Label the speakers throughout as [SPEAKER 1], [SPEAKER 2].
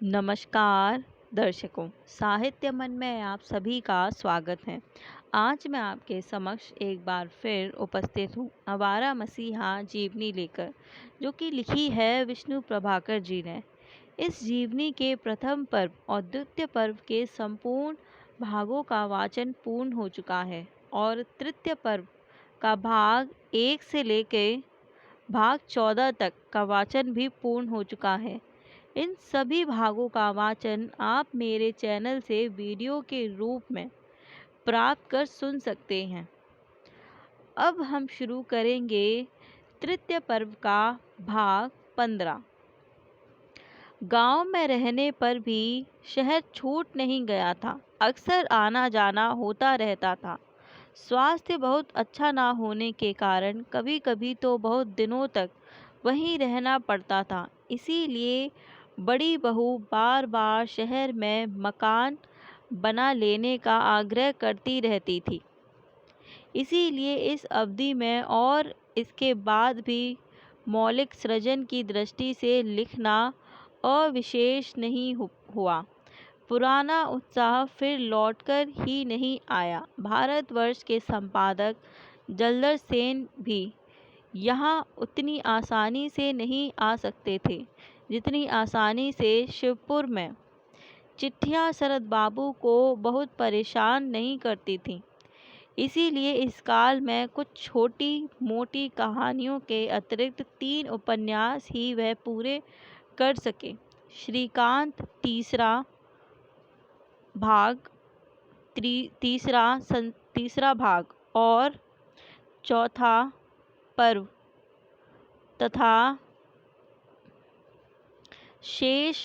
[SPEAKER 1] नमस्कार दर्शकों, साहित्य मन में आप सभी का स्वागत है। आज मैं आपके समक्ष एक बार फिर उपस्थित हूँ आवारा मसीहा जीवनी लेकर, जो कि लिखी है विष्णु प्रभाकर जी ने। इस जीवनी के प्रथम पर्व और द्वितीय पर्व के संपूर्ण भागों का वाचन पूर्ण हो चुका है और तृतीय पर्व का भाग 1 से लेकर भाग 14 तक का वाचन भी पूर्ण हो चुका है। इन सभी भागों का वाचन आप मेरे चैनल से वीडियो के रूप में प्राप्त कर सुन सकते हैं। अब हम शुरू करेंगे तृतीय पर्व का भाग 15। गांव में रहने पर भी शहर छूट नहीं गया था। अक्सर आना जाना होता रहता था। स्वास्थ्य बहुत अच्छा ना होने के कारण कभी कभी तो बहुत दिनों तक वहीं रहना पड़ता था। इसीलिए बड़ी बहू बार बार शहर में मकान बना लेने का आग्रह करती रहती थी। इसीलिए इस अवधि में और इसके बाद भी मौलिक सृजन की दृष्टि से लिखना अविशेष नहीं हुआ। पुराना उत्साह फिर लौटकर ही नहीं आया। भारतवर्ष के संपादक जलदर सेन भी यहाँ उतनी आसानी से नहीं आ सकते थे जितनी आसानी से शिवपुर में। चिट्ठियाँ शरद बाबू को बहुत परेशान नहीं करती थीं। इसीलिए इस काल में कुछ छोटी मोटी कहानियों के अतिरिक्त 3 उपन्यास ही वह पूरे कर सके। श्रीकांत तीसरा भाग और चौथा पर्व तथा शेष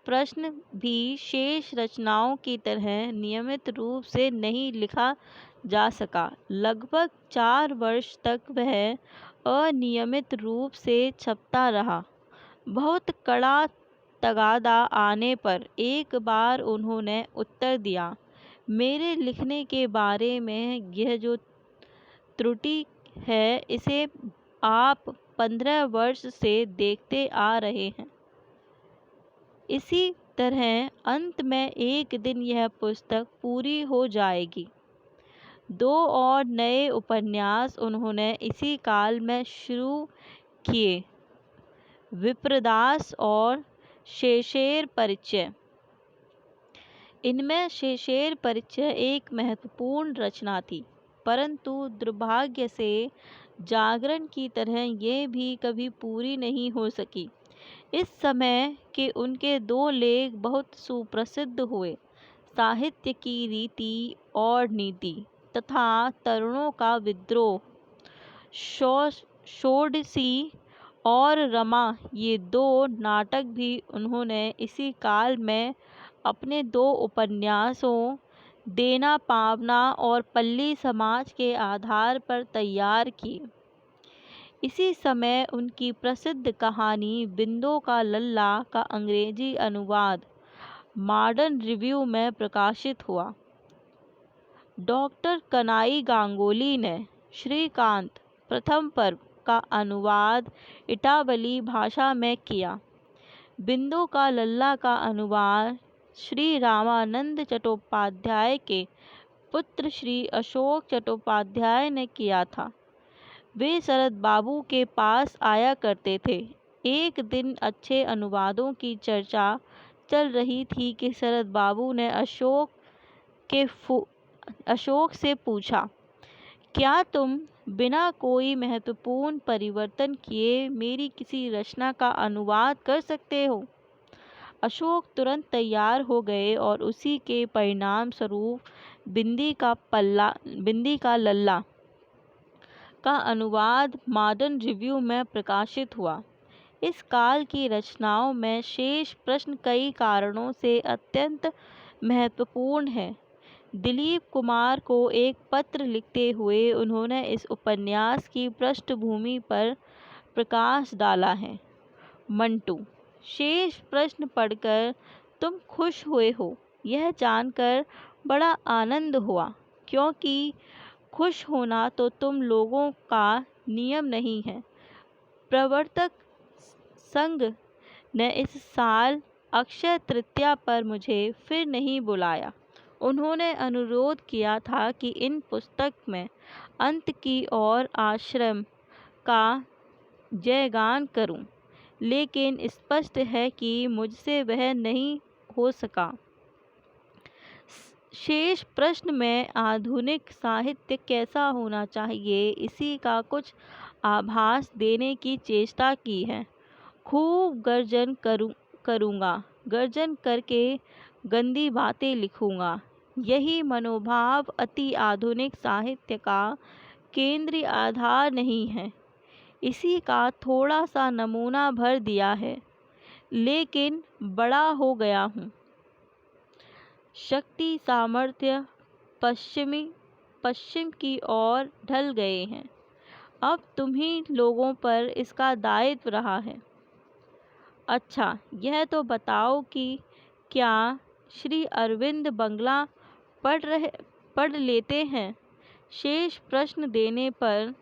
[SPEAKER 1] प्रश्न भी शेष रचनाओं की तरह नियमित रूप से नहीं लिखा जा सका। लगभग 4 वर्ष तक वह अनियमित रूप से छपता रहा। बहुत कड़ा तगादा आने पर एक बार उन्होंने उत्तर दिया, मेरे लिखने के बारे में यह जो त्रुटि है इसे आप 15 वर्ष से देखते आ रहे हैं। इसी तरह अंत में एक दिन यह पुस्तक पूरी हो जाएगी। 2 और नए उपन्यास उन्होंने इसी काल में शुरू किए, विप्रदास और शेषेर परिचय। इनमें शेषेर परिचय एक महत्वपूर्ण रचना थी, परंतु दुर्भाग्य से जागरण की तरह ये भी कभी पूरी नहीं हो सकी। इस समय के उनके 2 लेख बहुत सुप्रसिद्ध हुए, साहित्य की रीति और नीति तथा तरुणों का विद्रोह। षोडशी और रमा, ये 2 नाटक भी उन्होंने इसी काल में अपने 2 उपन्यासों देना पावना और पल्ली समाज के आधार पर तैयार किए। इसी समय उनकी प्रसिद्ध कहानी बिंदो का लल्ला का अंग्रेजी अनुवाद मॉडर्न रिव्यू में प्रकाशित हुआ। डॉक्टर कनाई गांगुली ने श्रीकांत प्रथम पर्व का अनुवाद इटावली भाषा में किया। बिंदु का लल्ला का अनुवाद श्री रामानंद चट्टोपाध्याय के पुत्र श्री अशोक चट्टोपाध्याय ने किया था। वे शरद बाबू के पास आया करते थे। एक दिन अच्छे अनुवादों की चर्चा चल रही थी कि शरद बाबू ने अशोक से पूछा, क्या तुम बिना कोई महत्वपूर्ण परिवर्तन किए मेरी किसी रचना का अनुवाद कर सकते हो? अशोक तुरंत तैयार हो गए और उसी के परिणाम स्वरूप बिंदी का लल्ला का अनुवाद मॉडर्न रिव्यू में प्रकाशित हुआ। इस काल की रचनाओं में शेष प्रश्न कई कारणों से अत्यंत महत्वपूर्ण है। दिलीप कुमार को एक पत्र लिखते हुए उन्होंने इस उपन्यास की पृष्ठभूमि पर प्रकाश डाला है। मंटू, शेष प्रश्न पढ़कर तुम खुश हुए हो, यह जानकर बड़ा आनंद हुआ, क्योंकि खुश होना तो तुम लोगों का नियम नहीं है। प्रवर्तक संघ ने इस साल अक्षय तृतीया पर मुझे फिर नहीं बुलाया। उन्होंने अनुरोध किया था कि इन पुस्तक में अंत की ओर आश्रम का जयगान करूं, लेकिन स्पष्ट है कि मुझसे वह नहीं हो सका। शेष प्रश्न में आधुनिक साहित्य कैसा होना चाहिए, इसी का कुछ आभास देने की चेष्टा की है। खूब गर्जन करूँगा, गर्जन करके गंदी बातें लिखूँगा। यही मनोभाव अति आधुनिक साहित्य का केंद्रीय आधार नहीं है। इसी का थोड़ा सा नमूना भर दिया है, लेकिन बड़ा हो गया हूँ। शक्ति सामर्थ्य पश्चिम की ओर ढल गए हैं। अब तुम्ही लोगों पर इसका दायित्व रहा है। अच्छा, यह तो बताओ कि क्या श्री अरविंद बंगला पढ़ लेते हैं? शेष प्रश्न देने पर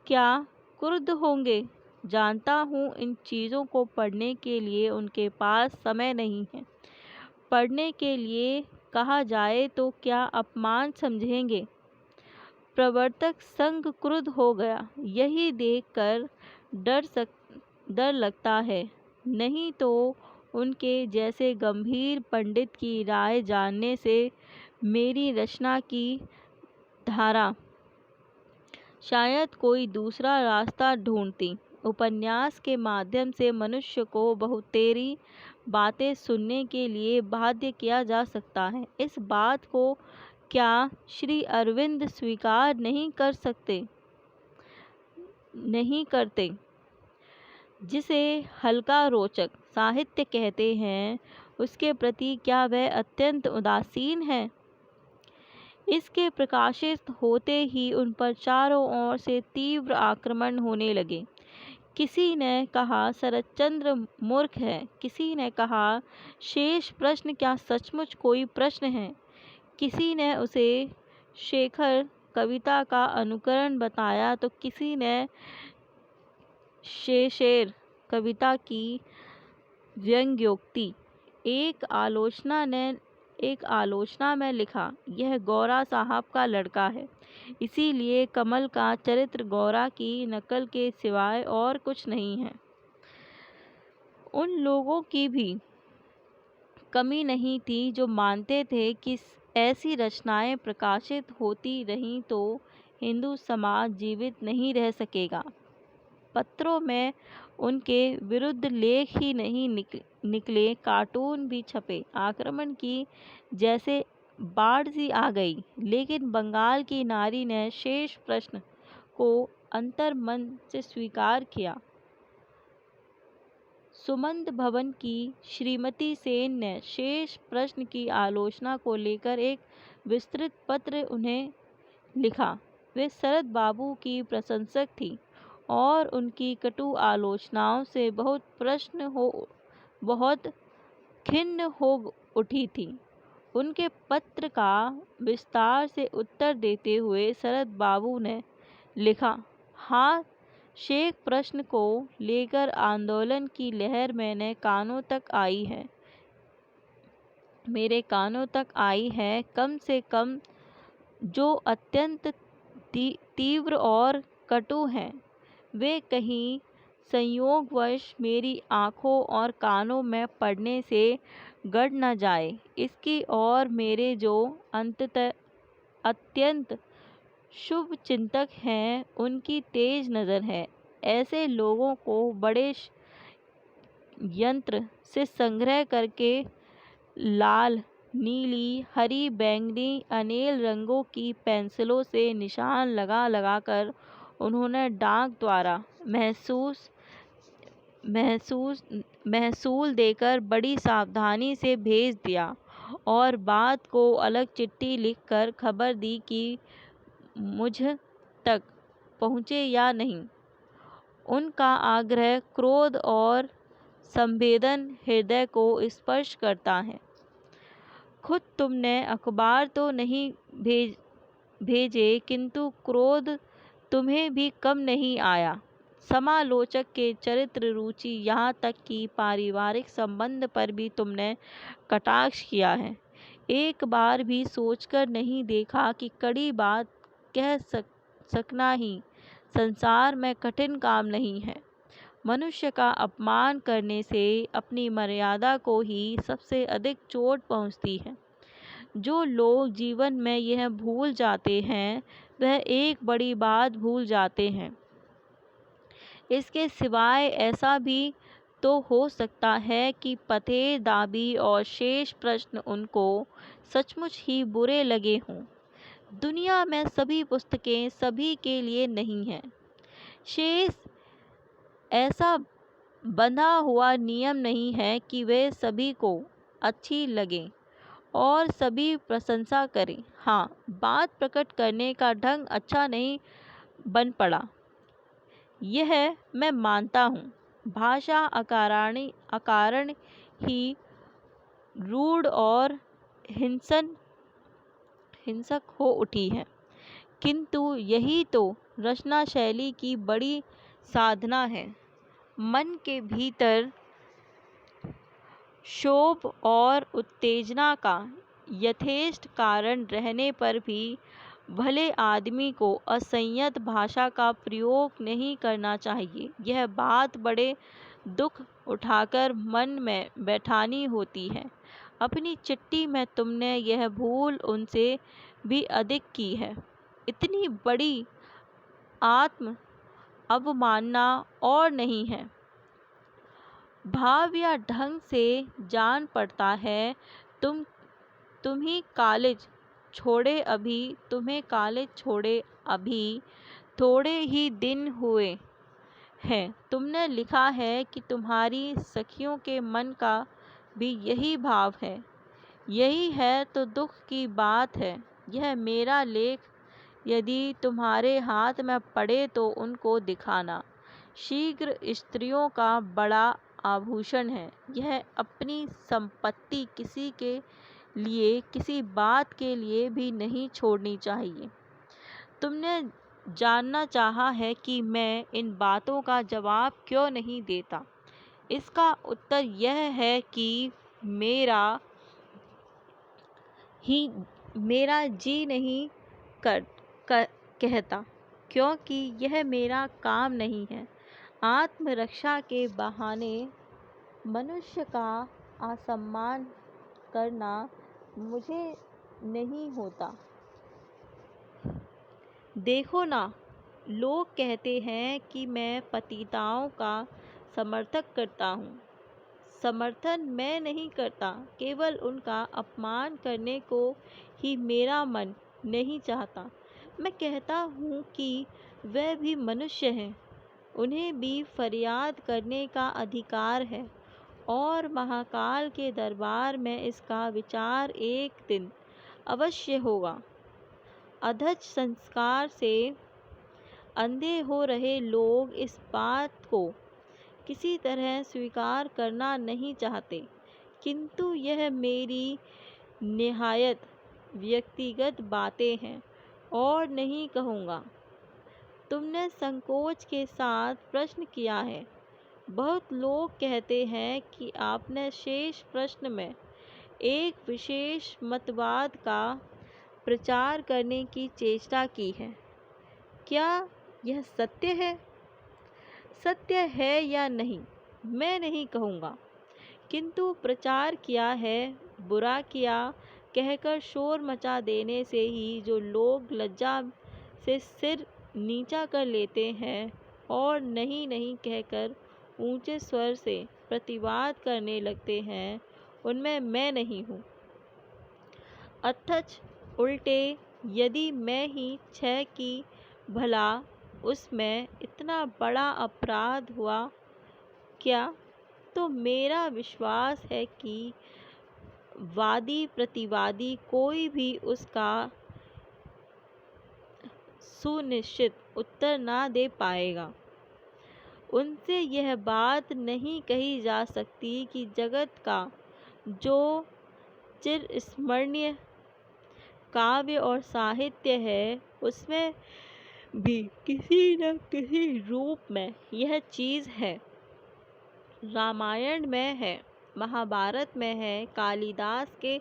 [SPEAKER 1] क्या क्रुद्ध होंगे? जानता हूँ इन चीज़ों को पढ़ने के लिए उनके पास समय नहीं है। पढ़ने के लिए कहा जाए तो क्या अपमान समझेंगे। प्रवर्तक संघ क्रुद्ध हो गया। यही देखकर डर लगता है। नहीं तो उनके जैसे गंभीर पंडित की राय जानने से मेरी रचना की धारा शायद कोई दूसरा रास्ता ढूंढती। उपन्यास के माध्यम से मनुष्य को बहुतेरी बातें सुनने के लिए बाध्य किया जा सकता है। इस बात को क्या श्री अरविंद स्वीकार नहीं करते? जिसे हल्का रोचक साहित्य कहते हैं, उसके प्रति क्या वह अत्यंत उदासीन है? इसके प्रकाशित होते ही उन पर चारों ओर से तीव्र आक्रमण होने लगे। किसी ने कहा शरतचंद्र मूर्ख है, किसी ने कहा शेष प्रश्न क्या सचमुच कोई प्रश्न है, किसी ने उसे शेखर कविता का अनुकरण बताया तो किसी ने शेषेर कविता की व्यंग्योक्ति। एक आलोचना में लिखा, यह गौरा साहब का लड़का है, इसीलिए कमल का चरित्र गौरा की नकल के सिवाय और कुछ नहीं है। उन लोगों की भी कमी नहीं थी जो मानते थे कि ऐसी रचनाएं प्रकाशित होती रहीं तो हिंदू समाज जीवित नहीं रह सकेगा। पत्रों में उनके विरुद्ध लेख ही नहीं निकले, कार्टून भी छपे। आक्रमण की जैसे बाढ़ सी आ गई। लेकिन बंगाल की नारी ने शेष प्रश्न को अंतर्मन से स्वीकार किया। सुमंत भवन की श्रीमती सेन ने शेष प्रश्न की आलोचना को लेकर एक विस्तृत पत्र उन्हें लिखा। वे शरद बाबू की प्रशंसक थी और उनकी कटु आलोचनाओं से बहुत खिन्न हो उठी थी। उनके पत्र का विस्तार से उत्तर देते हुए शरद बाबू ने लिखा, हाँ, शेख प्रश्न को लेकर आंदोलन की लहर मेरे कानों तक आई है। कम से कम जो अत्यंत तीव्र और कटु हैं, वे कहीं संयोगवश मेरी आँखों और कानों में पड़ने से गड़ न जाए, इसकी और मेरे जो अत्यंत शुभ चिंतक हैं, उनकी तेज नज़र है। ऐसे लोगों को बड़े यंत्र से संग्रह करके लाल, नीली, हरी, बैंगनी अनेक रंगों की पेंसिलों से निशान लगा कर उन्होंने डाक द्वारा महसूल देकर बड़ी सावधानी से भेज दिया और बात को अलग चिट्ठी लिखकर खबर दी कि मुझ तक पहुँचे या नहीं। उनका आग्रह क्रोध और संवेदन हृदय को स्पर्श करता है। खुद तुमने अखबार तो नहीं भेजे, किंतु क्रोध तुम्हें भी कम नहीं आया। समालोचक के चरित्र रुचि, यहाँ तक कि पारिवारिक संबंध पर भी तुमने कटाक्ष किया है। एक बार भी सोचकर नहीं देखा कि कड़ी बात सकना ही संसार में कठिन काम नहीं है। मनुष्य का अपमान करने से अपनी मर्यादा को ही सबसे अधिक चोट पहुंचती है। जो लोग जीवन में यह भूल जाते हैं वह एक बड़ी बात भूल जाते हैं। इसके सिवाय ऐसा भी तो हो सकता है कि पते दाबी और शेष प्रश्न उनको सचमुच ही बुरे लगे हों। दुनिया में सभी पुस्तकें सभी के लिए नहीं हैं। शेष ऐसा बंधा हुआ नियम नहीं है कि वे सभी को अच्छी लगें और सभी प्रशंसा करें। हाँ, बात प्रकट करने का ढंग अच्छा नहीं बन पड़ा, यह मैं मानता हूँ। भाषा अकारण ही रूढ़ और हिंसक हो उठी है, किंतु यही तो रचना शैली की बड़ी साधना है। मन के भीतर क्षोभ और उत्तेजना का यथेष्ट कारण रहने पर भी भले आदमी को असंयत भाषा का प्रयोग नहीं करना चाहिए। यह बात बड़े दुख उठाकर मन में बैठानी होती है। अपनी चिट्ठी में तुमने यह भूल उनसे भी अधिक की है। इतनी बड़ी आत्म अवमानना और नहीं है। भाव या ढंग से जान पड़ता है। तुम्हें कॉलेज छोड़े अभी थोड़े ही दिन हुए हैं। तुमने लिखा है कि तुम्हारी सखियों के मन का भी यही भाव है। यही है तो दुख की बात है। यह मेरा लेख यदि तुम्हारे हाथ में पड़े तो उनको दिखाना। शीघ्र स्त्रियों का बड़ा आभूषण है। यह अपनी संपत्ति किसी के लिए, किसी बात के लिए भी नहीं छोड़नी चाहिए। तुमने जानना चाहा है कि मैं इन बातों का जवाब क्यों नहीं देता। इसका उत्तर यह है कि मेरा जी नहीं कहता, क्योंकि यह मेरा काम नहीं है। आत्मरक्षा के बहाने मनुष्य का असम्मान करना मुझे नहीं होता। देखो ना, लोग कहते हैं कि मैं पतिताओं का समर्थन करता हूँ। समर्थन मैं नहीं करता, केवल उनका अपमान करने को ही मेरा मन नहीं चाहता। मैं कहता हूँ कि वे भी मनुष्य हैं, उन्हें भी फरियाद करने का अधिकार है और महाकाल के दरबार में इसका विचार एक दिन अवश्य होगा। अधज संस्कार से अंधे हो रहे लोग इस बात को किसी तरह स्वीकार करना नहीं चाहते, किंतु यह मेरी निहायत व्यक्तिगत बातें हैं और नहीं कहूँगा। तुमने संकोच के साथ प्रश्न किया है। बहुत लोग कहते हैं कि आपने शेष प्रश्न में एक विशेष मतवाद का प्रचार करने की चेष्टा की है। क्या यह सत्य है? सत्य है या नहीं मैं नहीं कहूँगा, किंतु प्रचार किया है। बुरा किया कहकर शोर मचा देने से ही जो लोग लज्जा से सिर नीचा कर लेते हैं और नहीं नहीं कहकर ऊंचे स्वर से प्रतिवाद करने लगते हैं, उनमें मैं नहीं हूँ। अथच उल्टे यदि मैं ही छह की भला उसमें इतना बड़ा अपराध हुआ क्या, तो मेरा विश्वास है कि वादी प्रतिवादी कोई भी उसका सुनिश्चित उत्तर ना दे पाएगा। उनसे यह बात नहीं कही जा सकती कि जगत का जो चिरस्मरणीय काव्य और साहित्य है उसमें भी किसी न किसी रूप में यह चीज़ है। रामायण में है, महाभारत में है, कालिदास के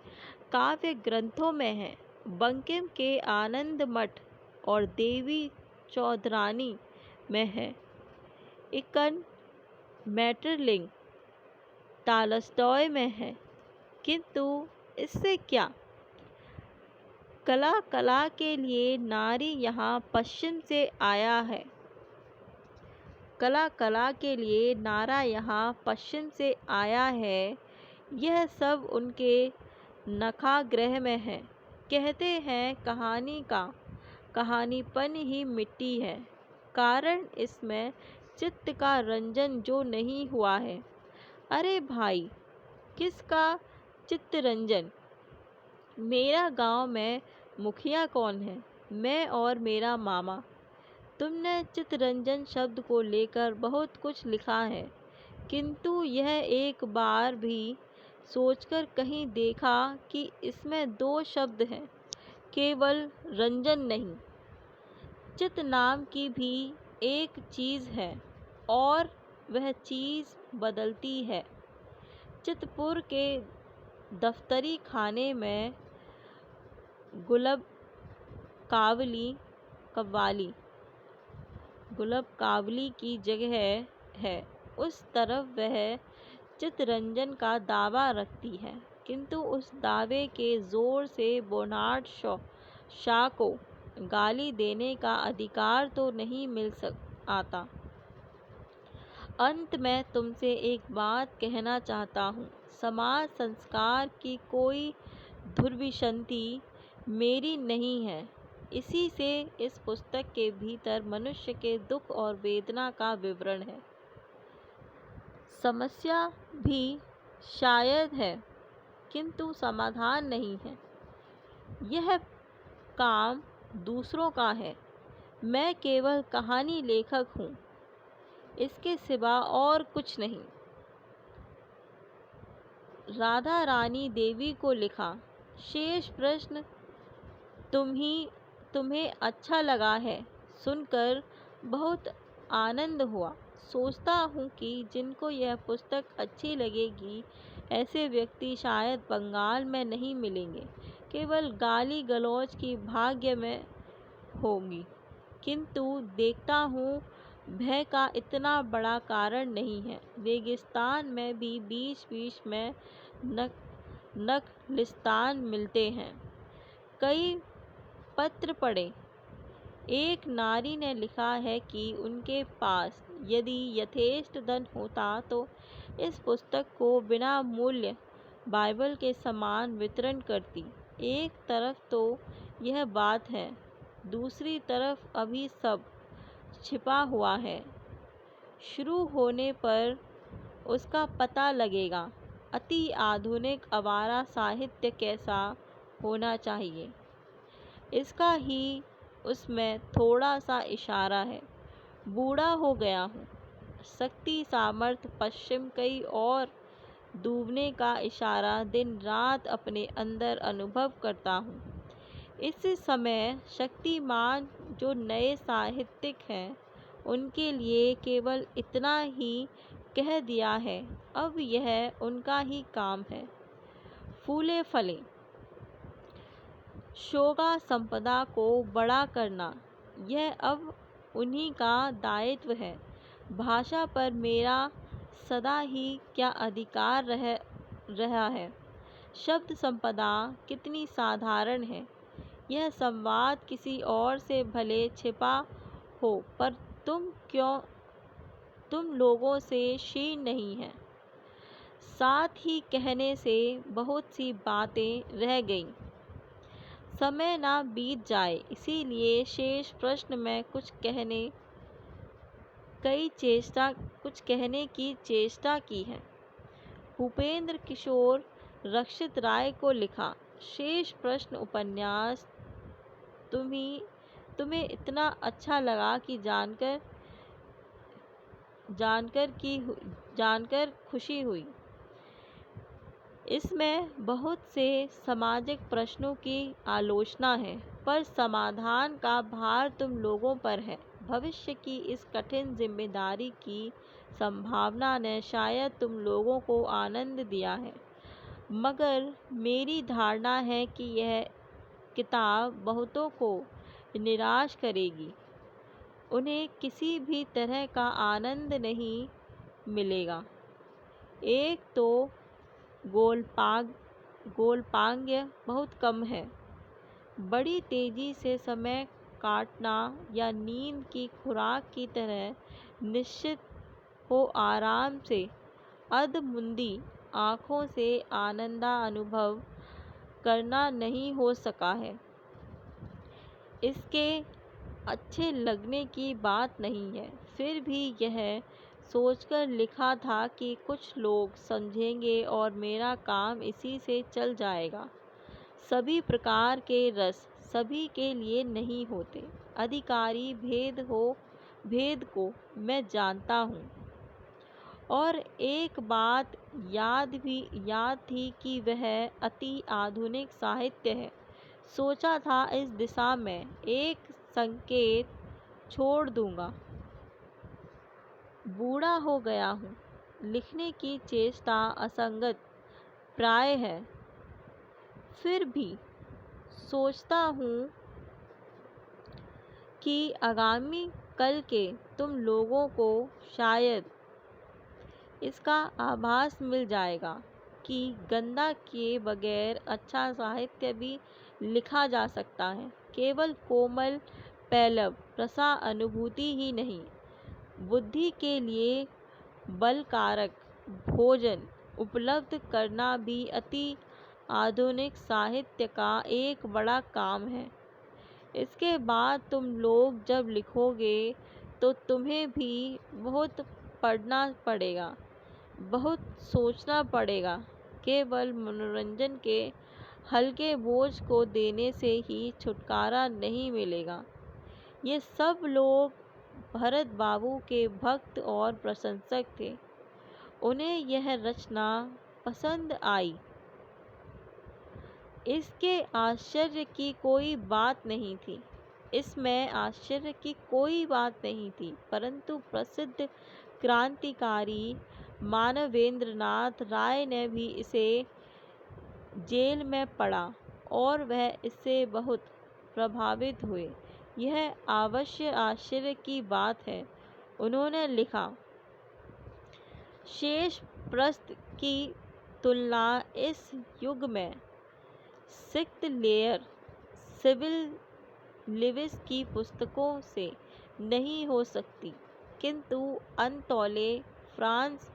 [SPEAKER 1] काव्य ग्रंथों में है, बंकिम के आनंद मठ और देवी चौधरानी में है, इकन मैटरलिंग टालस्टॉय में है। किंतु इससे क्या? कला कला के लिए नारी यहाँ पश्चिम से आया है। कला कला के लिए नारा यहाँ पश्चिम से आया है। यह सब उनके नखाग्रह में है। कहते हैं कहानी का कहानीपन ही मिट्टी है, कारण इसमें चित्त का रंजन जो नहीं हुआ है। अरे भाई, किसका चित्त रंजन? मेरा गांव में मुखिया कौन है? मैं और मेरा मामा। तुमने चित्तरंजन शब्द को लेकर बहुत कुछ लिखा है, किंतु यह एक बार भी सोचकर कहीं देखा कि इसमें दो शब्द हैं, केवल रंजन नहीं। चित्त नाम की भी एक चीज़ है और वह चीज़ बदलती है। चितपुर के दफ्तरी खाने में गुलब कावली की जगह है। उस तरफ वह चित्तरंजन का दावा रखती है, किंतु उस दावे के जोर से बोनार्ड शाह को गाली देने का अधिकार तो नहीं मिल आता। अंत में तुमसे एक बात कहना चाहता हूँ। समाज संस्कार की कोई दुर्विसंति मेरी नहीं है। इसी से इस पुस्तक के भीतर मनुष्य के दुख और वेदना का विवरण है। समस्या भी शायद है, किंतु समाधान नहीं है। यह काम दूसरों का है, मैं केवल कहानी लेखक हूँ, इसके सिवा और कुछ नहीं। राधा रानी देवी को लिखा। शेष प्रश्न तुम्हें अच्छा लगा है, सुनकर बहुत आनंद हुआ। सोचता हूँ कि जिनको यह पुस्तक अच्छी लगेगी, ऐसे व्यक्ति शायद बंगाल में नहीं मिलेंगे, केवल गाली गलौज की भाग्य में होगी। किंतु देखता हूँ भय का इतना बड़ा कारण नहीं है। रेगिस्तान में भी बीच बीच में नखलिस्तान मिलते हैं। कई पत्र पढ़े। एक नारी ने लिखा है कि उनके पास यदि यथेष्ट धन होता तो इस पुस्तक को बिना मूल्य बाइबल के समान वितरण करती। एक तरफ तो यह बात है, दूसरी तरफ अभी सब छिपा हुआ है। शुरू होने पर उसका पता लगेगा। अति आधुनिक आवारा साहित्य कैसा होना चाहिए, इसका ही उसमें थोड़ा सा इशारा है। बूढ़ा हो गया हूँ, शक्ति सामर्थ्य पश्चिम कई और डूबने का इशारा दिन रात अपने अंदर अनुभव करता हूँ। इस समय शक्तिमान जो नए साहित्यिक हैं, उनके लिए केवल इतना ही कह दिया है। अब यह उनका ही काम है। फूले फले शोगा संपदा को बड़ा करना, यह अब उन्हीं का दायित्व है। भाषा पर मेरा सदा ही क्या अधिकार रहा है। शब्द संपदा कितनी साधारण है। यह संवाद किसी और से भले छिपा हो, पर तुम लोगों से क्षीण नहीं है। साथ ही कहने से बहुत सी बातें रह गईं। समय ना बीत जाए, इसीलिए शेष प्रश्न में कुछ कहने की चेष्टा की है। भूपेंद्र किशोर रक्षित राय को लिखा। शेष प्रश्न उपन्यास तुम्हें इतना अच्छा लगा कि जानकर खुशी हुई। इसमें बहुत से सामाजिक प्रश्नों की आलोचना है, पर समाधान का भार तुम लोगों पर है। भविष्य की इस कठिन जिम्मेदारी की संभावना ने शायद तुम लोगों को आनंद दिया है, मगर मेरी धारणा है कि यह किताब बहुतों को निराश करेगी। उन्हें किसी भी तरह का आनंद नहीं मिलेगा। एक तो गोलपांग्य बहुत कम है। बड़ी तेजी से समय काटना या नींद की खुराक की तरह निश्चित हो आराम से अधमुंदी आँखों से आनंदा अनुभव करना नहीं हो सका है। इसके अच्छे लगने की बात नहीं है, फिर भी यह सोचकर लिखा था कि कुछ लोग समझेंगे और मेरा काम इसी से चल जाएगा। सभी प्रकार के रस सभी के लिए नहीं होते। अधिकारी भेद को मैं जानता हूँ। और एक बात याद थी कि वह अति आधुनिक साहित्य है। सोचा था इस दिशा में एक संकेत छोड़ दूंगा। बूढ़ा हो गया हूँ। लिखने की चेष्टा असंगत प्राय है। फिर भी सोचता हूँ कि आगामी कल के तुम लोगों को शायद इसका आभास मिल जाएगा कि गंदा किए बगैर अच्छा साहित्य भी लिखा जा सकता है। केवल कोमल पैलव रसा अनुभूति ही नहीं, बुद्धि के लिए बलकारक भोजन उपलब्ध करना भी अति आधुनिक साहित्य का एक बड़ा काम है। इसके बाद तुम लोग जब लिखोगे तो तुम्हें भी बहुत पढ़ना पड़ेगा, बहुत सोचना पड़ेगा। केवल मनोरंजन के हल्के बोझ को देने से ही छुटकारा नहीं मिलेगा। ये सब लोग भरत बाबू के भक्त और प्रशंसक थे। उन्हें यह रचना पसंद आई। इसमें आश्चर्य की कोई बात नहीं थी, परंतु प्रसिद्ध क्रांतिकारी मानवेंद्रनाथ राय ने भी इसे जेल में पढ़ा और वह इससे बहुत प्रभावित हुए। यह अवश्य आश्चर्य की बात है। उन्होंने लिखा, शेष प्रश्न की तुलना इस युग में सिक्थ लेयर सिविल लिविस की पुस्तकों से नहीं हो सकती, किंतु अनतौले फ्रांस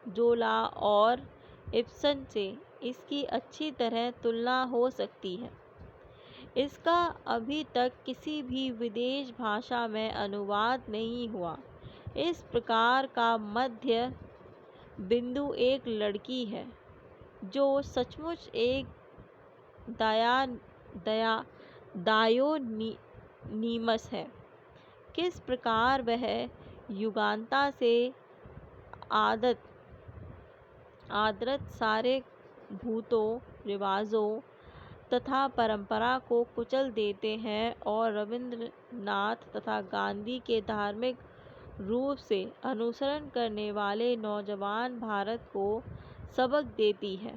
[SPEAKER 1] जोला और इब्सन से इसकी अच्छी तरह तुलना हो सकती है। इसका अभी तक किसी भी विदेश भाषा में अनुवाद नहीं हुआ। इस प्रकार का मध्य बिंदु एक लड़की है जो सचमुच एक दायोनीमस है। किस प्रकार वह युगांता से आदत सारे भूतों, रिवाजों तथा परंपरा को कुचल देते हैं और रविंद्रनाथ तथा गांधी के धार्मिक रूप से अनुसरण करने वाले नौजवान भारत को सबक देती है।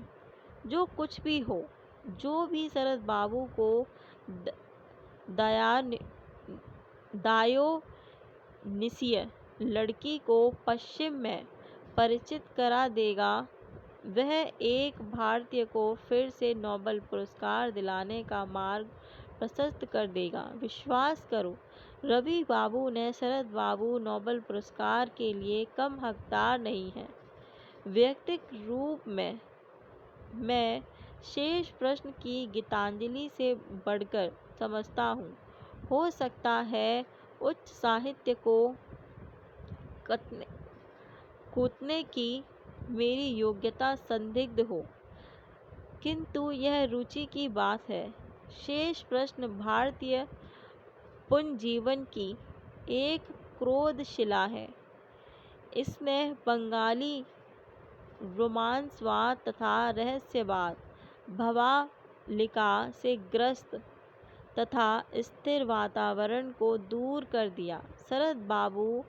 [SPEAKER 1] जो कुछ भी हो, जो भी शरद बाबू को दायोनिसीय लड़की को पश्चिम में परिचित करा देगा, वह एक भारतीय को फिर से नोबेल पुरस्कार दिलाने का मार्ग प्रशस्त कर देगा। विश्वास करो, रवि बाबू ने शरद बाबू नोबेल पुरस्कार के लिए कम हकदार नहीं है। व्यक्तिगत रूप में मैं शेष प्रश्न की गीतांजलि से बढ़कर समझता हूँ। हो सकता है उच्च साहित्य को कूटने की मेरी योग्यता संदिग्ध हो, किंतु यह रुचि की बात है। शेष प्रश्न भारतीय पुनर्जीवन की एक क्रोधशिला है। इसने रोमांसवाद तथा रहस्यवाद, भवालिका से ग्रस्त तथा स्थिर वातावरण को दूर कर दिया। शरद बाबू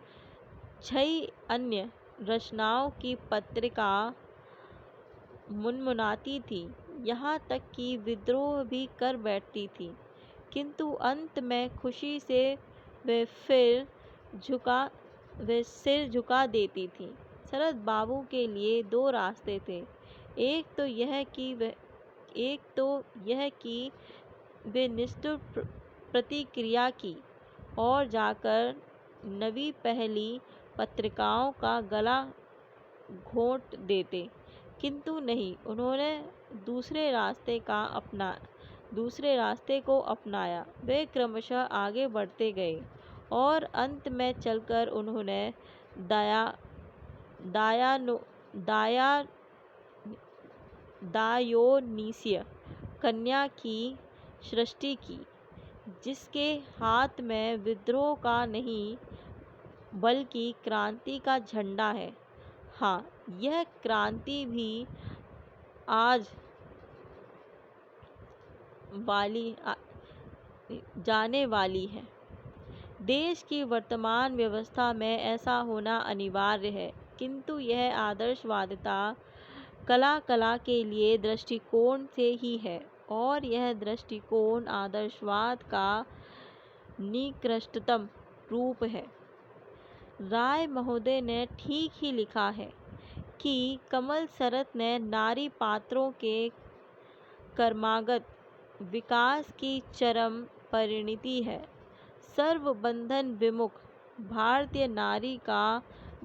[SPEAKER 1] 6 अन्य रचनाओं की पत्रिका मुनमुनाती थी, यहाँ तक कि विद्रोह भी कर बैठती थी, किंतु अंत में खुशी से वे सिर झुका देती थी। शरद बाबू के लिए 2 रास्ते थे। एक तो यह कि वे निष्ठुर प्रतिक्रिया की और जाकर नवी पहली पत्रिकाओं का गला घोंट देते, किंतु नहीं, उन्होंने दूसरे रास्ते को अपनाया। वे क्रमशः आगे बढ़ते गए और अंत में चलकर उन्होंने दायोनीसिय कन्या की सृष्टि की, जिसके हाथ में विद्रोह का नहीं बल्कि क्रांति का झंडा है। हाँ, यह क्रांति भी जाने वाली है। देश की वर्तमान व्यवस्था में ऐसा होना अनिवार्य है, किंतु यह आदर्शवादिता कला के लिए दृष्टिकोण से ही है, और यह दृष्टिकोण आदर्शवाद का निकृष्टतम रूप है। राय महोदय ने ठीक ही लिखा है कि कमल शरत ने नारी पात्रों के कर्मागत विकास की चरम परिणति है। सर्वबंधन विमुख भारतीय नारी का